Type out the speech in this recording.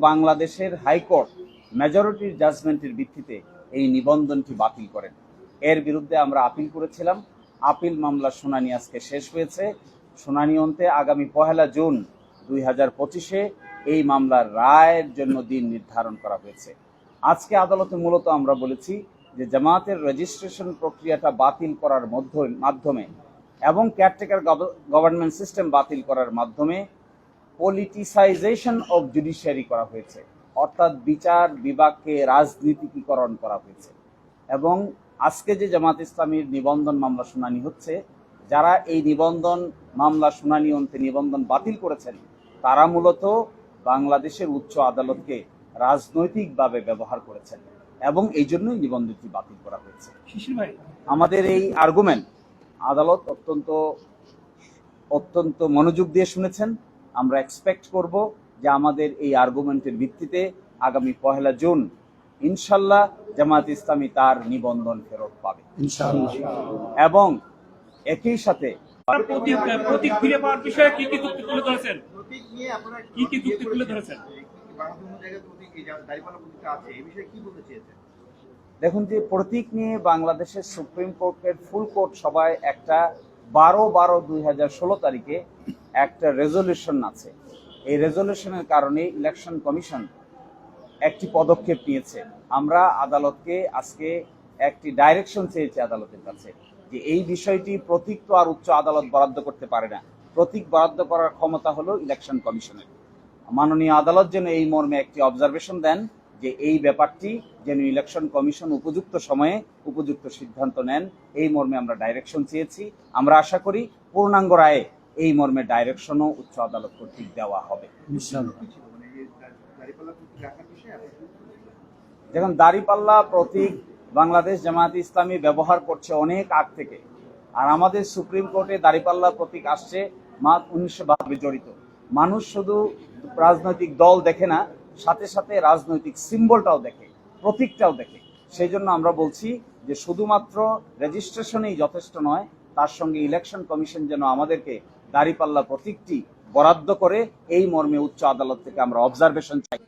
বাংলাদেশের হাইকোর্ট মেজরিটির জাজমেন্টের ভিত্তিতে এই নিবন্ধনটি বাতিল করেন। এর বিরুদ্ধে আমরা আপিল করেছিলাম। আপিল মামলার শুনানি আজকে শেষ হয়েছে। শুনানি অন্তে আগামী 1 জুন 2025-এ এই মামলার রায়ের জন্য দিন নির্ধারণ করা হয়েছে। আজকে আদালতে মূলত আমরা বলেছি যে জামায়াতের রেজিস্ট্রেশন প্রক্রিয়াটা বাতিল করার মাধ্যমে এবং কেয়ারটেকার গভর্নমেন্ট সিস্টেম বাতিল করার মাধ্যমে পলিটিসাইজেশন অফ জুডিশিয়ারি করা হয়েছে, অর্থাৎ বিচার বিভাগকে রাজনীতিকীকরণ করা হয়েছে। এবং আজকে যে জামাত ইসলামীর নিবন্ধন মামলা শুনানি হচ্ছে, যারা এই নিবন্ধন মামলা শুনানি অন্তে নিবন্ধন বাতিল করেছেন তারা মূলত বাংলাদেশের উচ্চ আদালতকে রাজনৈতিকভাবে ব্যবহার করেছেন এবং এই জন্যই নিবন্ধনটি বাতিল করা হয়েছে। আমাদের এই আর্গুমেন্ট আদালত অত্যন্ত মনোযোগ দিয়ে শুনেছেন। আমরা এক্সপেক্ট করব যে আমাদের এই আর্গুমেন্টের ভিত্তিতে আগামী 1 জুন ইনশাল্লাহ জামায়াত ইসলামী তার নিবন্ধন ফেরত পাবে এবং একই সাথে প্রতীক ফিরে পাওয়ার বিষয়ে কি কি যুক্তি তুলে ধরেছেন? কি কি যুক্তি তুলে ধরেছেন? দেখুন, যে প্রতীক নিয়ে বাংলাদেশের সুপ্রিম কোর্টের ফুল কোর্ট সভায় একটা 12/12/2016 তারিখে একটা রেজলিউশন আছে। এই রেজলিউশনের কারণে ইলেকশন কমিশন একটি পদক্ষেপ নিয়েছে। আমরা আদালতকে আজকে একটি ডাইরেকশন চেয়েছি আদালতের কাছে যে এই বিষয়টি প্রতীক তো আর উচ্চ আদালত বরাদ্দ করতে পারে না। প্রতীক বরাদ্দ করার ক্ষমতা হলো ইলেকশন কমিশনের। মাননীয় আদালত যেন এই মর্মে একটি অবজারভেশন দেন যে এই ব্যাপারটি যেন ইলেকশন কমিশন উপযুক্ত সময়ে উপযুক্ত সিদ্ধান্ত নেন। এই মর্মে আমরা ডাইরেকশন চেয়েছি। আমরা আশা করি পূর্ণাঙ্গ রায়ে এই মর্মে ডাইরেকশনও উচ্চ আদালত কর্তৃক দেওয়া হবে। দেখুন, দাঁড়িপাল্লা প্রতীক বাংলাদেশ জামায়াত ইসলামী ব্যবহার করছে অনেক আগ থেকে, আর আমাদের সুপ্রিম কোর্টে দাঁড়িপাল্লা প্রতীক আসছে 1972 জড়িত। মানুষ শুধু রাজনৈতিক দল দেখে না, সাথে সাথে রাজনৈতিক সিম্বলটাও দেখে, প্রতীকটাও দেখে। সেই জন্য আমরা বলছি যে শুধুমাত্র রেজিস্ট্রেশনেই যথেষ্ট নয়, তার সঙ্গে ইলেকশন কমিশন যেন আমাদেরকে দাঁড়িপাল্লা প্রতীকটি বরাদ্দ করে এই মর্মে উচ্চ আদালত থেকে আমরা অবজারভেশন চাই।